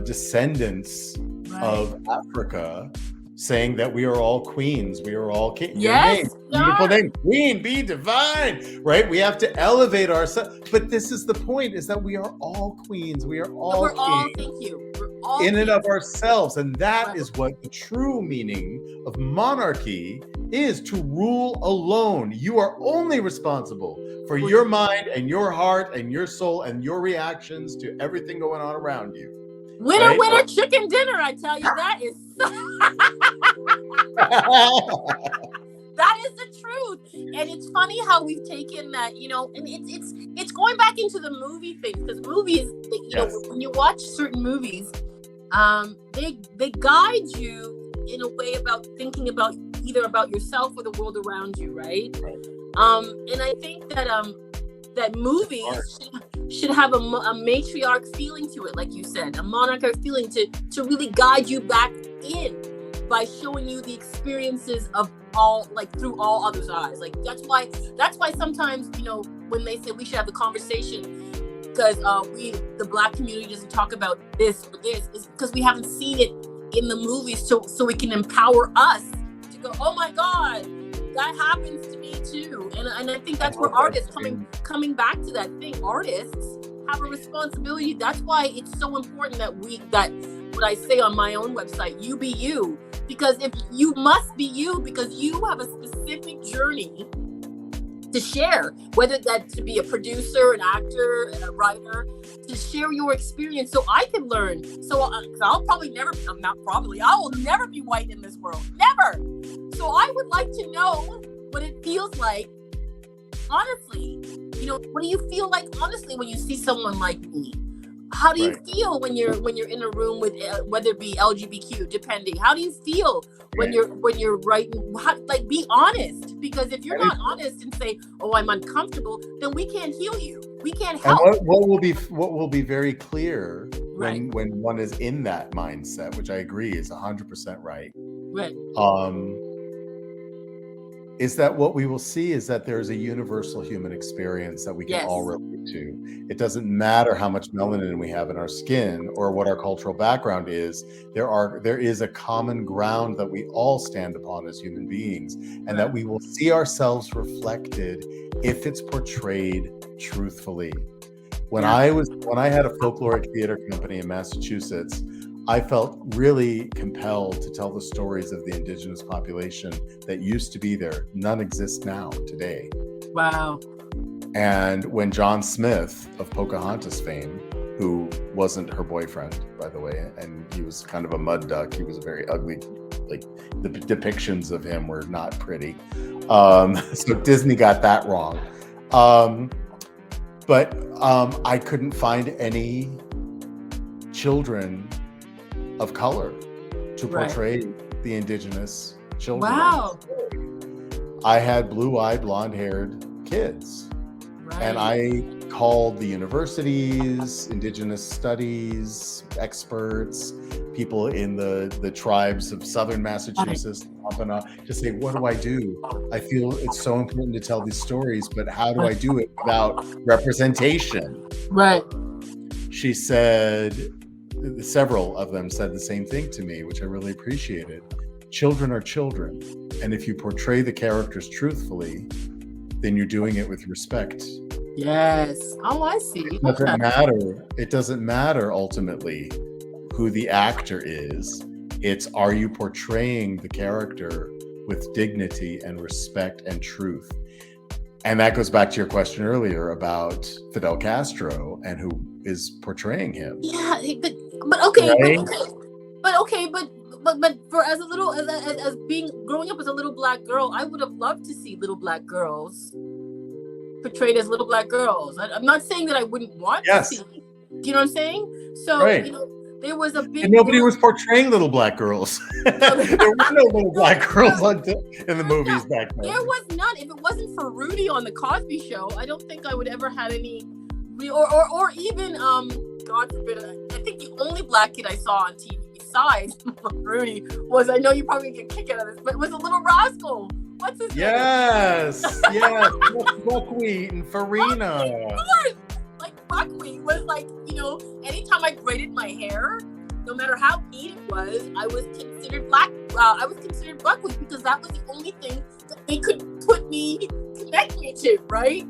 descendants of Africa, saying that we are all queens, we are all kings. Yes, beautiful name, QueenB, divine, right? We have to elevate ourselves. But this is the point: is that we are all queens, we are all we're kings. all, thank you. We're all in kings. and of ourselves, and that Right. is what the true meaning of monarchy is: to rule alone. You are only responsible for your mind and your heart and your soul and your reactions to everything going on around you. Winner, right? winner, chicken dinner. I tell you, that is that is the truth. And it's funny how we've taken that, and it's going back into the movie thing, because movies, Yes. when you watch certain movies, they guide you in a way about thinking about either about yourself or the world around you, right? And I think that that movies should have a matriarch feeling to it, like you said, a monarchic feeling to really guide you back in by showing you the experiences of all, like through all others' eyes. Like that's why sometimes, when they say we should have the conversation because the Black community doesn't talk about this or this, is because we haven't seen it in the movies, so we can empower us to go, oh my God, that happens to me too. And I think that's where artists coming back to that thing. Artists have a responsibility. That's why it's so important that what I say on my own website, you be you. Because if you must be you, because you have a specific journey to share, whether that to be a producer, an actor, a writer, to share your experience so I can learn. So I'll probably never, I will never be white in this world. Never. So I would like to know what it feels like, honestly. What do you feel like, honestly, when you see someone like me? How do you feel when you're in a room with whether it be LGBTQ, depending? How do you feel when you're writing? Be honest, because if you're not honest and say, "Oh, I'm uncomfortable," then we can't heal you. We can't help. And what will be very clear when one is in that mindset, which I agree is 100% right. Right. Is that what we will see is that there's a universal human experience that we can all relate to. It doesn't matter how much melanin we have in our skin or what our cultural background is. There is a common ground that we all stand upon as human beings, and that we will see ourselves reflected if it's portrayed truthfully. When I had a folkloric theater company in Massachusetts, I felt really compelled to tell the stories of the indigenous population that used to be there. None exist now today. Wow. And when John Smith of Pocahontas fame, who wasn't her boyfriend, by the way, and he was kind of a mud duck. He was very ugly. Like the depictions of him were not pretty. So Disney got that wrong. But I couldn't find any children of color to portray the indigenous children. Wow. I had blue-eyed, blonde-haired kids. And I called the universities, indigenous studies experts, people in the tribes of southern Massachusetts, to say, what do I do? I feel it's so important to tell these stories, but how do I do it without representation? Right. She said, several of them said the same thing to me, which I really appreciated. Children are children. And if you portray the characters truthfully, then you're doing it with respect. Yes. Oh, I see. It doesn't matter ultimately who the actor is. It's, are you portraying the character with dignity and respect and truth? And that goes back to your question earlier about Fidel Castro and who is portraying him. Yeah, but okay, right? but for as being growing up as a little Black girl, I would have loved to see little Black girls portrayed as little Black girls. I'm not saying that I wouldn't want to see. Do you know what I'm saying? So there was a big. And nobody was portraying little Black girls. There were no little Black girls in the movies back then. There was none. If it wasn't for Rudy on the Cosby Show, I don't think I would ever had any. Or even God forbid, I think the only Black kid I saw on TV besides Rudy was, I know you probably get a kick out of this, but it was a Little Rascal. What's his name? Yes. Buckwheat and Farina. Of course. Like Buckwheat was like, anytime I braided my hair, no matter how mean it was, I was considered black. I was considered buckwheat because that was the only thing that they could connect me to, right?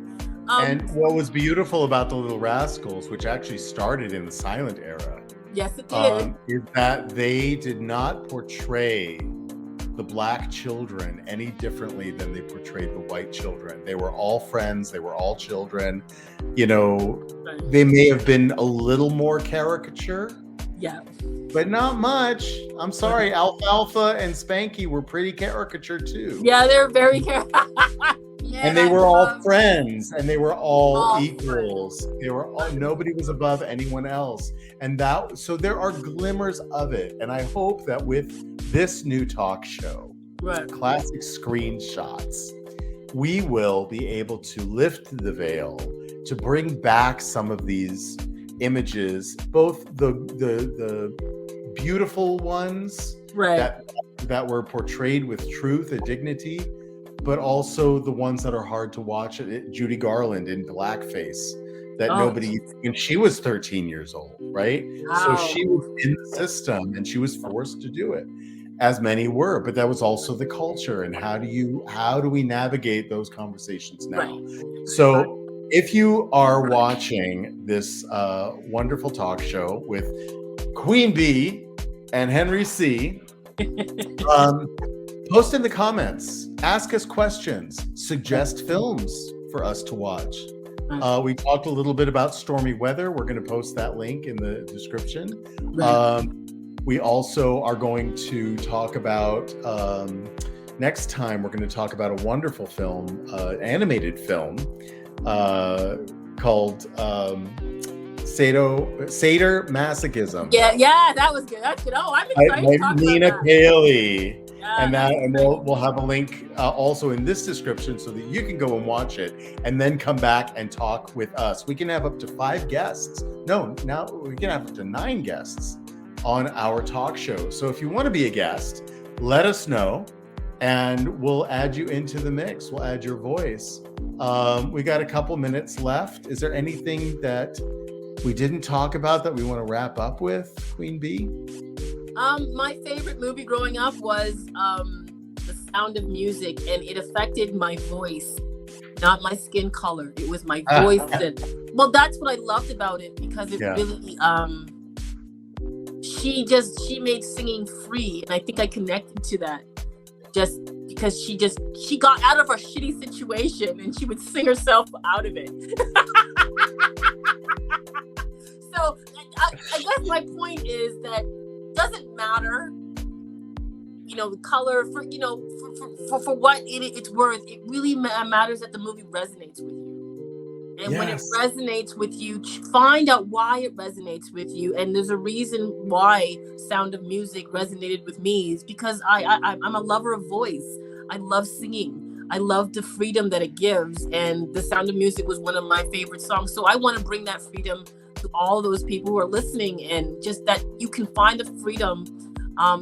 And what was beautiful about the Little Rascals, which actually started in the silent era, yes, it did, is that they did not portray the black children any differently than they portrayed the white children. They were all friends. They were all children. You know, they may have been a little more caricature. Yeah. But not much. I'm sorry. Alfalfa and Spanky were pretty caricature too. Yeah, they're very caricature. And they were all friends, and they were all equals. Friends. They were all, nobody was above anyone else. And so there are glimmers of it. And I hope that with this new talk show, Classic Screenshots, we will be able to lift the veil, to bring back some of these images, both the beautiful ones that were portrayed with truth and dignity, but also the ones that are hard to watch. Judy Garland in blackface, that nobody, and she was 13 years old, right? Wow. So she was in the system and she was forced to do it, as many were, but that was also the culture. And how do we navigate those conversations now? Right. So if you are watching this wonderful talk show with QueenB and Henry C, post in the comments, ask us questions, suggest films for us to watch. We talked a little bit about stormy weather. We're going to post that link in the description. We also are going to talk about, next time, we're going to talk about a wonderful film, animated film, called Seder-Masochism. Yeah, that was good. That's good. Oh, I'm excited to talk Nina about that. PALEY. And we'll have a link also in this description so that you can go and watch it and then come back and talk with us. We can have up to 5 guests. No, now we can have up to 9 guests on our talk show. So if you want to be a guest, let us know and we'll add you into the mix. We'll add your voice. We got a couple minutes left. Is there anything that we didn't talk about that we want to wrap up with, QueenB? My favorite movie growing up was The Sound of Music, and it affected my voice, not my skin color. It was my voice. Well, that's what I loved about it, because it really, she made singing free, and I think I connected to that just because she got out of a shitty situation and she would sing herself out of it. So I guess my point is that doesn't matter, the color for what it's worth. It really matters that the movie resonates with you, and when it resonates with you, find out why it resonates with you. And there's a reason why Sound of Music resonated with me, is because I'm a lover of voice. I love singing. I love the freedom that it gives, and The Sound of Music was one of my favorite songs. So I want to bring that freedom to all those people who are listening, and just that you can find the freedom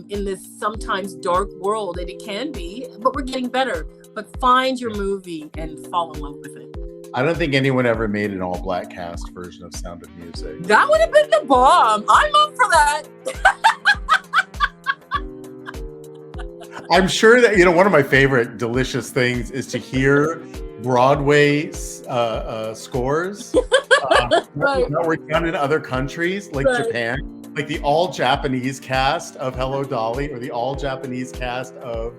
in this sometimes dark world that it can be, but we're getting better. But find your movie and fall in love with it. I don't think anyone ever made an all-black cast version of Sound of Music. That would have been the bomb. I'm up for that. I'm sure that, one of my favorite delicious things is to hear Broadway scores that were done in other countries, like Japan, like the all-Japanese cast of Hello Dolly, or the all-Japanese cast of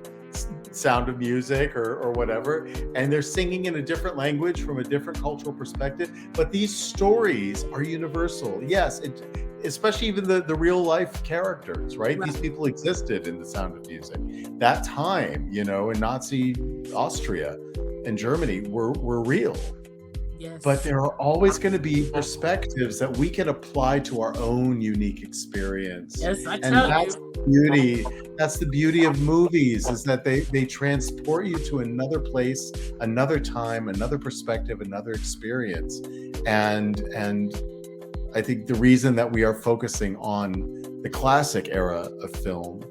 Sound of Music, or whatever, and they're singing in a different language from a different cultural perspective, but these stories are universal. Yes, especially even the real life characters, right? These people existed in The Sound of Music. That time, in Nazi Austria and Germany were real. Yes. But there are always going to be perspectives that we can apply to our own unique experience. Yes, I tell you. That's the beauty of movies, is that they transport you to another place, another time, another perspective, another experience. And I think the reason that we are focusing on the classic era of film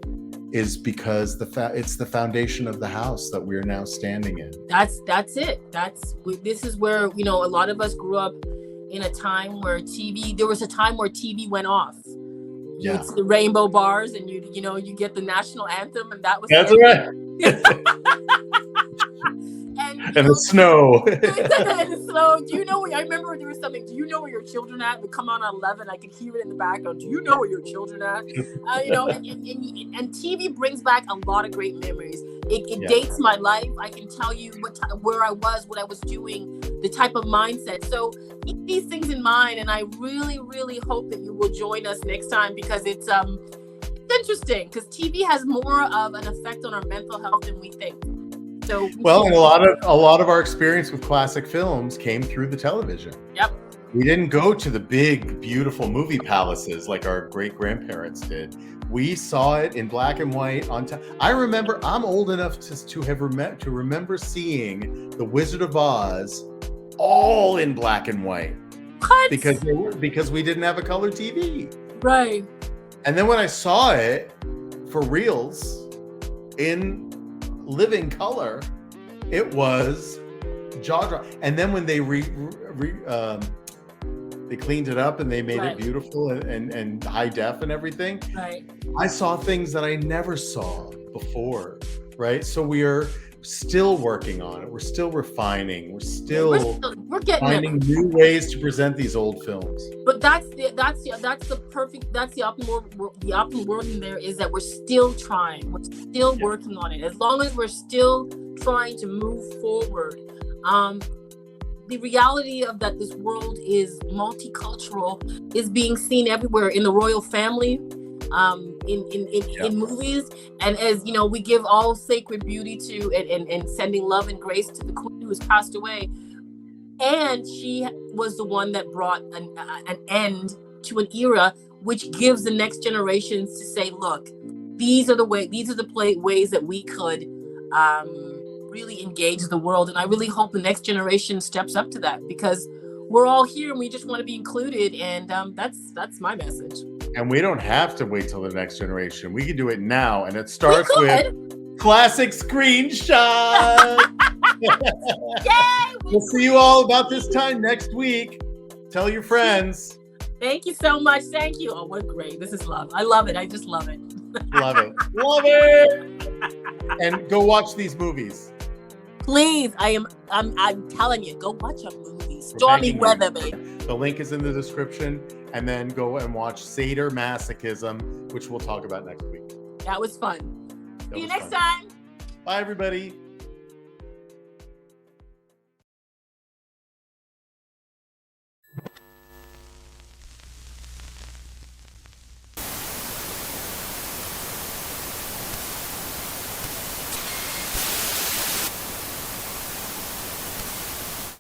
is because it's the foundation of the house that we are now standing in. That's it. This is where, a lot of us grew up in a time where TV went off. you'd see the rainbow bars, and you get the national anthem, and that was That's right. And the snow. And the snow. Do you know? I remember there was something. Do you know where your children at? They come on at 11. I could hear it in the background. Do you know where your children at? And TV brings back a lot of great memories. It dates my life. I can tell you where I was, what I was doing, the type of mindset. So keep these things in mind, and I really, really hope that you will join us next time, because it's interesting, because TV has more of an effect on our mental health than we think. So well, and a lot of our experience with classic films came through the television. Yep. We didn't go to the big, beautiful movie palaces like our great grandparents did. We saw it in black and white on I remember, I'm old enough to remember seeing The Wizard of Oz all in black and white. What? Because we didn't have a color TV. Right. And then when I saw it for reals in living color, it was jaw-dropping. And then when they they cleaned it up and they made it beautiful and high def and everything, right, I saw things that I never saw before, right? So we are still working on it. We're still refining. We're getting finding new ways to present these old films. But that's the optimal word in there, is that we're still trying. We're still working on it. As long as we're still trying to move forward, the reality of that this world is multicultural is being seen everywhere in the royal family, in movies, and as you know, we give all sacred beauty to and sending love and grace to the queen who has passed away, and she was the one that brought an end to an era, which gives the next generations to say, look, these are the ways that we could really engage the world. And I really hope the next generation steps up to that, because we're all here and we just want to be included, and that's my message. And we don't have to wait till the next generation. We can do it now, and it starts with classic screenshots. Yay! We'll see you all about this time next week. Tell your friends. Thank you so much. Thank you. Oh, what great. This is love. I love it. I just love it. Love it. Love it. And go watch these movies. Please. I'm telling you, go watch a movie. Stormy weather, baby. The link is in the description. And then go and watch Seder-Masochism, which we'll talk about next week. That was fun. See you next time. Bye, everybody.